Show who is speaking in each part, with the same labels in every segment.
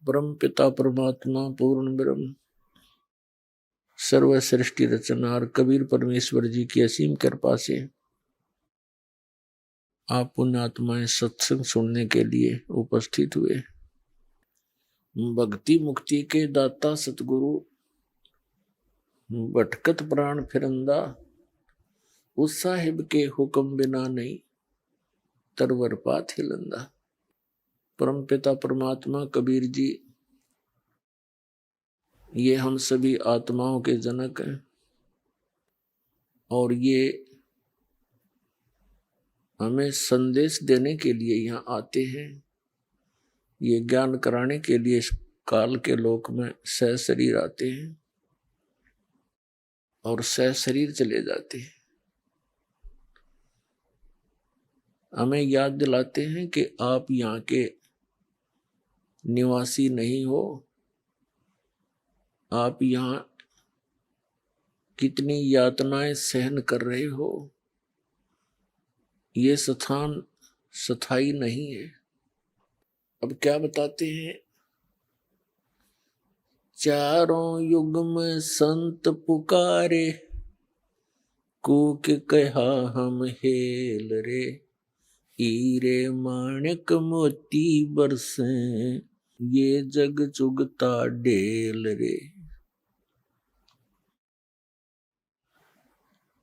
Speaker 1: परम पिता परमात्मा पूर्ण ब्रह्म सर्व सृष्टि रचनार कबीर परमेश्वर जी की असीम कृपा से आप पुण्य आत्माएं सत्संग सुनने के लिए उपस्थित हुए। भक्ति मुक्ति के दाता सतगुरु भटकत प्राण फिरंदा, उस साहिब के हुक्म बिना नहीं तरवर पात हिलंदा। परम पिता परमात्मा कबीर जी ये हम सभी आत्माओं के जनक हैं और ये हमें संदेश देने के लिए यहाँ आते हैं। ये ज्ञान कराने के लिए इस काल के लोक में सह शरीर आते हैं और सह शरीर चले जाते हैं। हमें याद दिलाते हैं कि आप यहाँ के निवासी नहीं हो, आप यहाँ कितनी यातनाएं सहन कर रहे हो। ये स्थान स्थायी नहीं है। अब क्या बताते हैं? चारों युग में संत पुकारे, कूक कहा हम हेल रे, हीरे माणिक मोती बरसे, ये जग चुगता ढेल रे।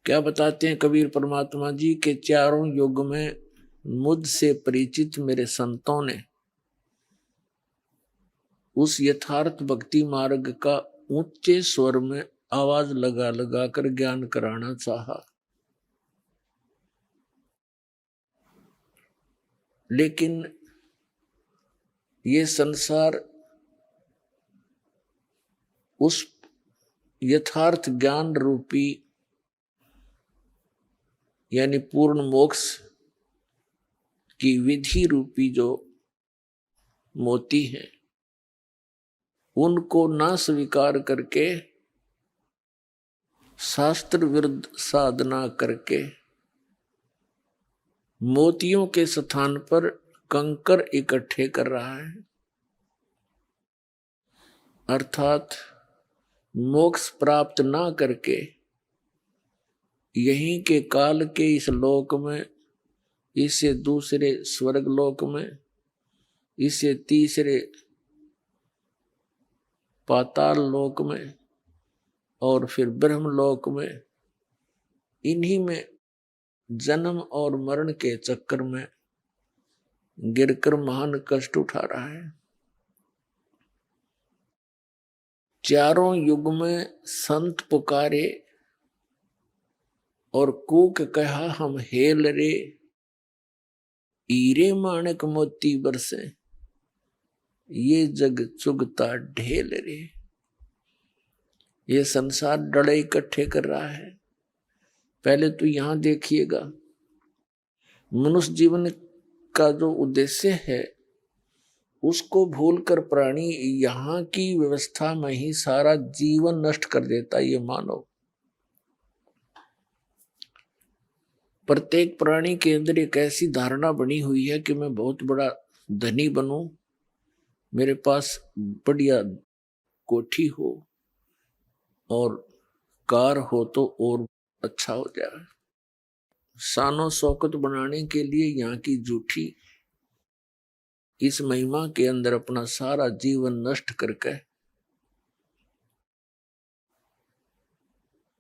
Speaker 1: क्या बताते हैं कबीर परमात्मा जी के चारों युग में मुझसे परिचित मेरे संतों ने उस यथार्थ भक्ति मार्ग का ऊंचे स्वर में आवाज लगा लगा कर ज्ञान कराना चाहा, लेकिन ये संसार उस यथार्थ ज्ञान रूपी यानी पूर्ण मोक्ष की विधि रूपी जो मोती हैं, उनको ना स्वीकार करके शास्त्र विरुद्ध साधना करके मोतियों के स्थान पर कंकर इकट्ठे कर रहा है। अर्थात मोक्ष प्राप्त ना करके यहीं के काल के इस लोक में, इससे दूसरे स्वर्ग लोक में, इससे तीसरे पाताल लोक में और फिर ब्रह्म लोक में, इन्हीं में जन्म और मरण के चक्कर में गिरकर महान कष्ट उठा रहा है। चारों युग में संत पुकारे और कूक कहा हम हेल रे, हीरे माणिक मोती बरसे, ये जग चुगता ढेल रे। ये संसार डड़े इकट्ठे कर रहा है। पहले तो यहां देखिएगा, मनुष्य जीवन का जो उद्देश्य है उसको भूलकर प्राणी यहाँ की व्यवस्था में ही सारा जीवन नष्ट कर देता है। ये मानव प्रत्येक प्राणी के अंदर एक ऐसी धारणा बनी हुई है कि मैं बहुत बड़ा धनी बनूं, मेरे पास बढ़िया कोठी हो और कार हो तो और अच्छा हो जाए। शानो शौकत बनाने के लिए यहाँ की झूठी इस महिमा के अंदर अपना सारा जीवन नष्ट करके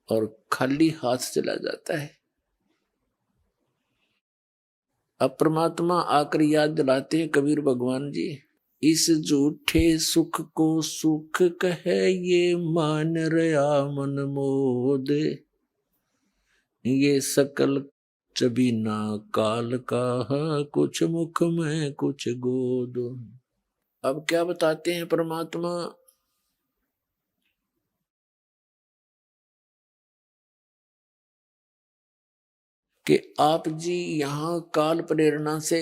Speaker 1: और खाली हाथ चला जाता है। अब परमात्मा आकर याद दिलाते हैं कबीर भगवान जी, इस झूठे सुख को सुख कहे ये मान रहा मन मोद, ये सकल चबीना काल का कुछ मुख में कुछ गोद। अब क्या बताते हैं परमात्मा? कि आप जी यहां काल प्रेरणा से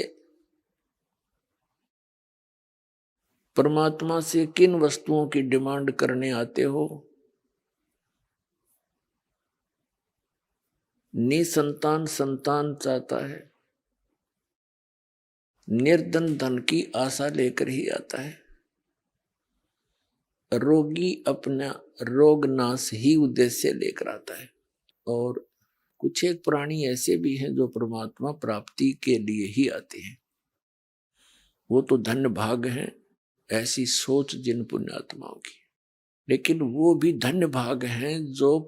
Speaker 1: परमात्मा से किन वस्तुओं की डिमांड करने आते हो? निसंतान संतान चाहता है, निर्धन धन की आशा लेकर ही आता है। रोगी अपना रोग नाश ही उद्देश्य लेकर आता है। और कुछ एक प्राणी ऐसे भी हैं जो परमात्मा प्राप्ति के लिए ही आते हैं। वो तो धन्य भाग हैं, ऐसी सोच जिन पुण्यात्माओं की। लेकिन वो भी धन्य भाग हैं जो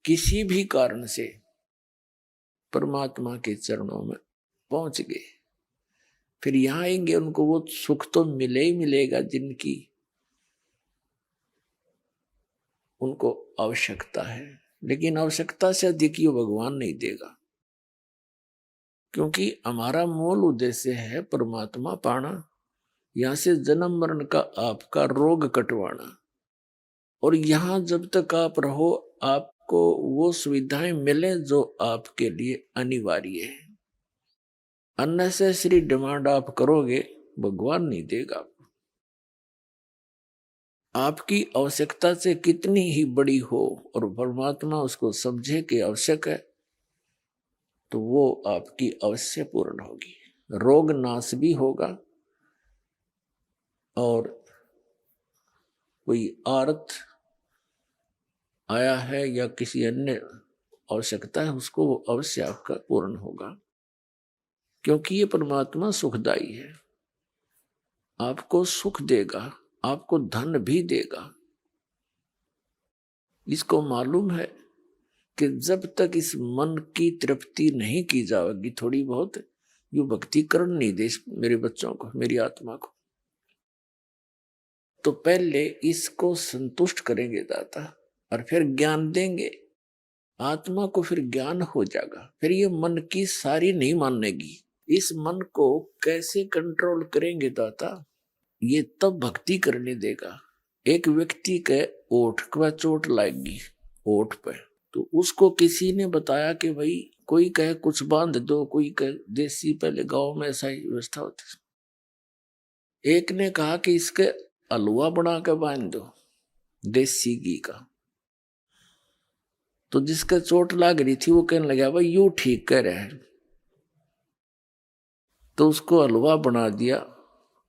Speaker 1: किसी भी कारण से परमात्मा के चरणों में पहुंच गए। फिर यहां आएंगे, उनको वो सुख तो मिले ही मिलेगा जिनकी उनको आवश्यकता है। लेकिन आवश्यकता से अधिक ये भगवान नहीं देगा, क्योंकि हमारा मूल उद्देश्य है परमात्मा पाना, यहां से जन्म मरण का आपका रोग कटवाना। और यहां जब तक आप रहो, आपको वो सुविधाएं मिले जो आपके लिए अनिवार्य है। अननेसेसरी डिमांड आप करोगे, भगवान नहीं देगा। आपकी आवश्यकता से कितनी ही बड़ी हो और परमात्मा उसको समझे कि आवश्यक है, तो वो आपकी अवश्य पूर्ण होगी, रोग नाश भी होगा। और कोई आर्थ आया है या किसी अन्य आवश्यकता है, उसको वो अवश्य आपका पूर्ण होगा, क्योंकि ये परमात्मा सुखदाई है। आपको सुख देगा, आपको धन भी देगा। इसको मालूम है कि जब तक इस मन की तृप्ति नहीं की जाएगी थोड़ी बहुत, यू भक्ति करने नहीं दे मेरे बच्चों को, मेरी आत्मा को। तो पहले इसको संतुष्ट करेंगे दाता, और फिर ज्ञान देंगे आत्मा को, फिर ज्ञान हो जाएगा। फिर ये मन की सारी नहीं मानेगी। इस मन को कैसे कंट्रोल करेंगे दाता, ये तब भक्ति करने देगा। एक व्यक्ति के ओठ पर चोट लगेगी, ओठ पे, तो उसको किसी ने बताया कि भाई कोई कहे कुछ बांध दो, कोई कहे देसी, पहले गांव में ऐसा ही व्यवस्था होती। एक ने कहा कि इसके हलवा बना के बांध दो देसी घी का। तो जिसका चोट लग रही थी वो कहने लगा भाई यू ठीक कह रहे हैं, तो उसको हलवा बना दिया।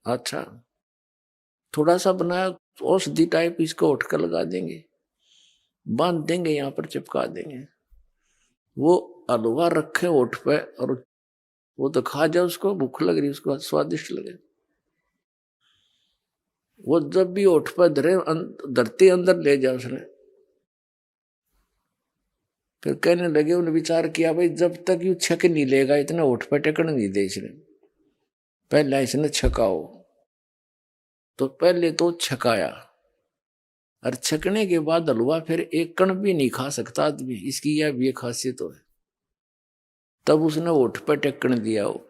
Speaker 1: अच्छा, थोड़ा सा बनाया, औषधि टाइप, इसको उठ कर लगा देंगे, बांध देंगे, यहां पर चिपका देंगे। वो हलवा रखे ओठ पे, और वो तो खा जाए, उसको भूख लग रही, उसको स्वादिष्ट लगे। वो जब भी ओठ पर धरे, धरती अंदर ले जाए उसने। फिर कहने लगे, उन्हें विचार किया भाई जब तक यू छक नहीं लेगा, इतना ओठ पर टेकन नहीं दे इसने, पहले इसने छकाओ। तो पहले तो छकाया, और छकने के बाद हलवा फिर एक कण भी नहीं खा सकता आदमी, इसकी यह भी खासियत है। तब उसने ओठ पर टेकन दिया हो।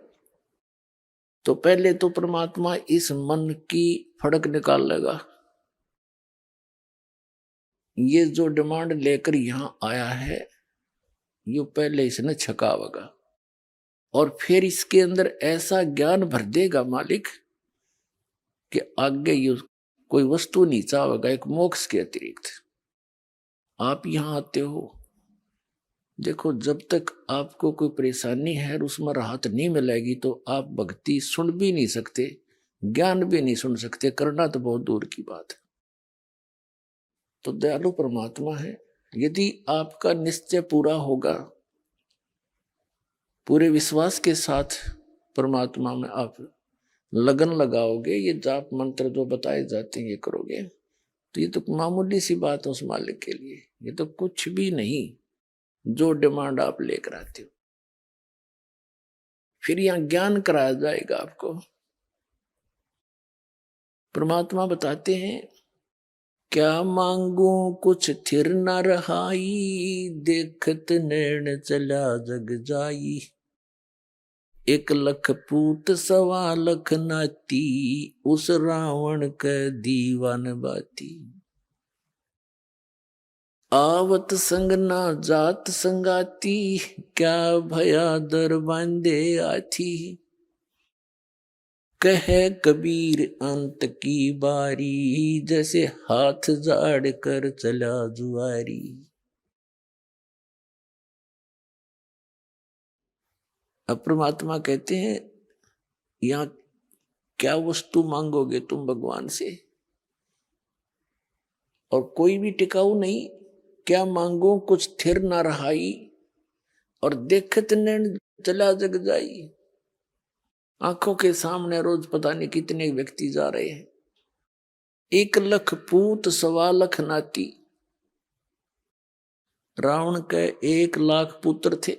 Speaker 1: तो पहले तो परमात्मा इस मन की फड़क निकाल लेगा। ये जो डिमांड लेकर यहां आया है, ये पहले इसने छकावेगा, और फिर इसके अंदर ऐसा ज्ञान भर देगा मालिक कि आगे ये कोई वस्तु नहीं चाहेगा एक मोक्ष के अतिरिक्त। आप यहां आते हो, देखो जब तक आपको कोई परेशानी है और उसमें राहत नहीं मिलेगी, तो आप भक्ति सुन भी नहीं सकते, ज्ञान भी नहीं सुन सकते, करना तो बहुत दूर की बात है। तो दयालु परमात्मा है। यदि आपका निश्चय पूरा होगा, पूरे विश्वास के साथ परमात्मा में आप लगन लगाओगे, ये जाप मंत्र जो बताए जाते हैं ये करोगे, तो ये तो मामूली सी बात है उस मालिक के लिए। ये तो कुछ भी नहीं जो डिमांड आप लेकर आते हो। फिर यहां ज्ञान कराया जाएगा आपको। परमात्मा बताते हैं, क्या मांगू कुछ थिर न रहाई, देखत नैन चला जग जाई। 1 लख पूत 1.25 लख नाती, उस रावण के दीवान बाती। आवत संग ना जात संगाती, क्या भया दर बांधे आथी। कहे कबीर अंत की बारी, जैसे हाथ जाड़ कर चला जुआरी। अब परमात्मा कहते हैं, यहां क्या वस्तु मांगोगे तुम भगवान से, और कोई भी टिकाऊ नहीं। क्या मांगो कुछ थिर ना रहाई, और देखत नैन चला जग जाई। आंखों के सामने रोज पता नहीं कितने व्यक्ति जा रहे हैं। 1,00,000 पूत 1,15,00,000 नाती। रावण के 1,00,000 पुत्र थे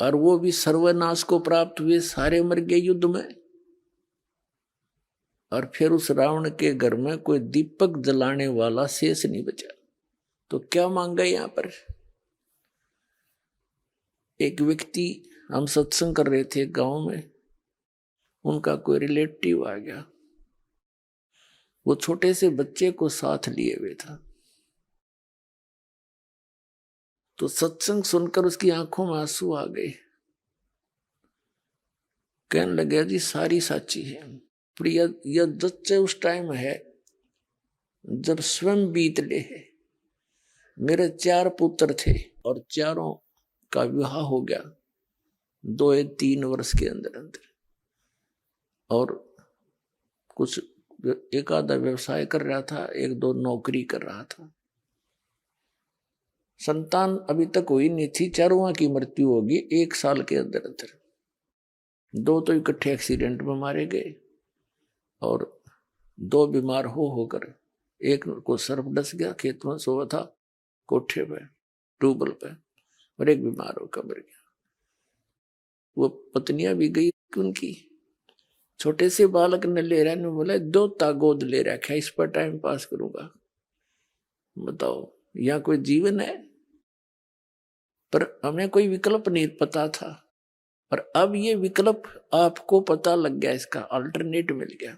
Speaker 1: और वो भी सर्वनाश को प्राप्त हुए, सारे मर गए युद्ध में। और फिर उस रावण के घर में कोई दीपक जलाने वाला शेष नहीं बचा। तो क्या मांगा यहां पर? एक व्यक्ति, हम सत्संग कर रहे थे गांव में, उनका कोई रिलेटिव आ गया, वो छोटे से बच्चे को साथ लिए हुए था। तो सत्संग सुनकर उसकी आंखों में आंसू आ गए। कहने लगे जी सारी साची है, पर यह सच्चे उस टाइम है जब स्वयं बीत ले है। मेरे 4 पुत्र थे और चारों का विवाह हो गया 2 या 3 वर्ष के अंदर अंदर, और कुछ एक आधा व्यवसाय कर रहा था, 1-2 नौकरी कर रहा था। संतान अभी तक हुई नहीं थी। चारों की मृत्यु होगी 1 साल के अंदर अंदर। 2 तो इकट्ठे एक्सीडेंट में मारे गए और 2 बीमार होकर, एक को सर्प डस गया, खेत में सोया था कोठे पे ट्यूबवेल पे, और एक बीमार होकर मर गया। वो पत्नियां भी गई उनकी। छोटे से बालक ने ले रहा ने बोला 2 गोद ले रखा है, इस पर टाइम पास करूंगा। बताओ यहाँ कोई जीवन है? पर हमें कोई विकल्प नहीं पता था, और अब ये विकल्प आपको पता लग गया, इसका अल्टरनेट मिल गया।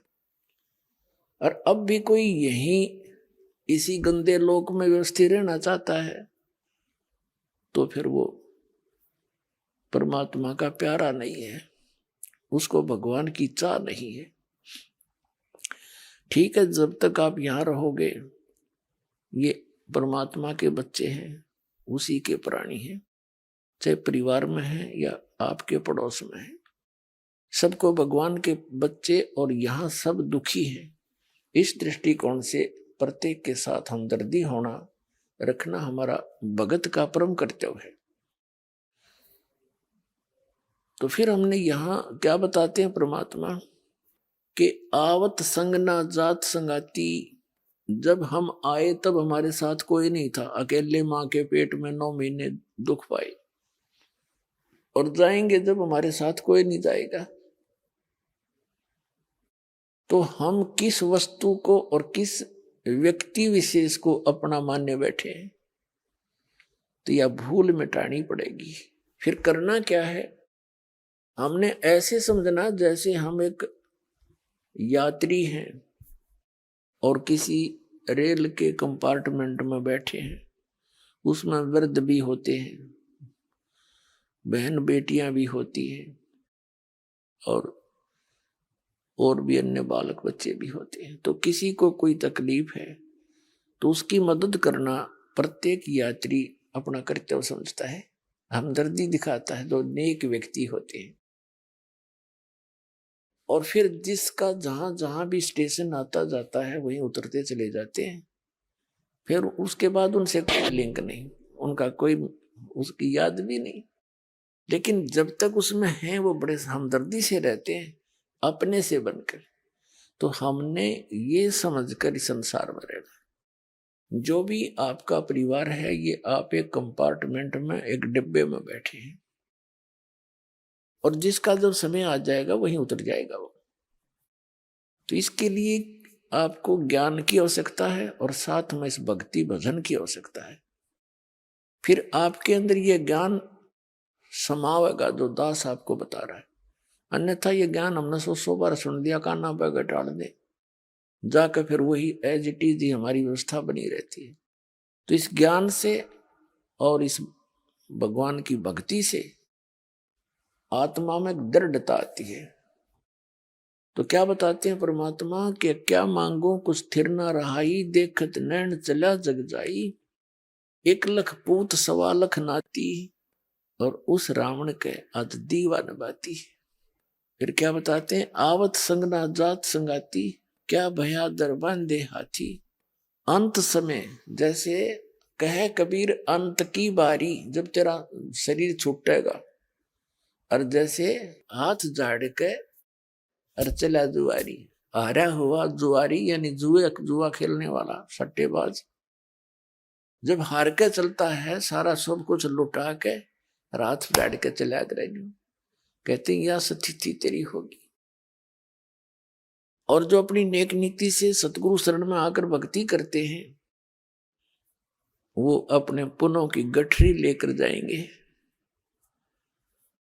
Speaker 1: और अब भी कोई यही इसी गंदे लोक में व्यवस्थित रहना चाहता है तो फिर वो परमात्मा का प्यारा नहीं है, उसको भगवान की चाह नहीं है। ठीक है, जब तक आप यहां रहोगे, ये परमात्मा के बच्चे हैं, उसी के प्राणी हैं, चाहे परिवार में है या आपके पड़ोस में है, सबको भगवान के बच्चे, और यहाँ सब दुखी हैं। इस दृष्टिकोण से प्रत्येक के साथ हमदर्दी होना रखना हमारा भगत का परम कर्तव्य है। तो फिर हमने यहाँ क्या बताते हैं परमात्मा कि आवत संग ना जात संगाती। जब हम आए तब हमारे साथ कोई नहीं था, अकेले माँ के पेट में 9 महीने दुख पाए, और जाएंगे जब हमारे साथ कोई नहीं जाएगा। तो हम किस वस्तु को और किस व्यक्ति विशेष को अपना मानने बैठे हैं, तो यह भूल मिटानी पड़ेगी। फिर करना क्या है? हमने ऐसे समझना जैसे हम एक यात्री हैं और किसी रेल के कंपार्टमेंट में बैठे हैं। उसमें वृद्ध भी होते हैं, बहन बेटियां भी होती हैं, और भी अन्य बालक बच्चे भी होते हैं। तो किसी को कोई तकलीफ है तो उसकी मदद करना प्रत्येक यात्री अपना कर्तव्य समझता है, हमदर्दी दिखाता है, जो नेक व्यक्ति होते हैं। और फिर जिसका जहां जहां भी स्टेशन आता जाता है वहीं उतरते चले जाते हैं। फिर उसके बाद उनसे कोई लिंक नहीं, उनका कोई उसकी याद भी नहीं। लेकिन जब तक उसमें है वो बड़े हमदर्दी से रहते हैं, अपने से बनकर। तो हमने ये समझकर इस संसार में रहना। जो भी आपका परिवार है, ये आप एक कंपार्टमेंट में, एक डिब्बे में बैठे हैं, और जिसका जब समय आ जाएगा वहीं उतर जाएगा वो। तो इसके लिए आपको ज्ञान की आवश्यकता है और साथ में इस भक्ति भजन की आवश्यकता है। फिर आपके अंदर ये ज्ञान समावेगा जो दास आपको बता रहा है। अन्यथा ये ज्ञान हमने 100 बार सुन दिया, काना पे घटाड़ दे, जाकर फिर वही एज इट इज ही हमारी व्यवस्था बनी रहती है। तो इस ज्ञान से और इस भगवान की भक्ति से आत्मा में दृढ़ता आती है। तो क्या बताते हैं परमात्मा कि क्या मांगो कुछ स्थिर ना रहाई, देखत नैन चला जग जाई। 1,00,000 पूत 1,15,00,000 नाती, और उस रावण के आज दीवा नभाती। फिर क्या बताते हैं? आवत संग ना जात संगाती। क्या भया दर बांधे हाथी। अंत समय, जैसे कहे कबीर अंत की बारी, जब तेरा शरीर छूटेगा, और जैसे हाथ झाड़ के और चला जुआरी। हारा हुआ जुआरी यानी जुआ खेलने वाला सट्टेबाज, जब हार के चलता है, सारा सब कुछ लुटा के रात बैठ के चला करेगी, कहते यह स्थिति तेरी होगी। और जो अपनी नेक नीति से सतगुरु शरण में आकर भक्ति करते हैं, वो अपने पुनों की गठरी लेकर जाएंगे।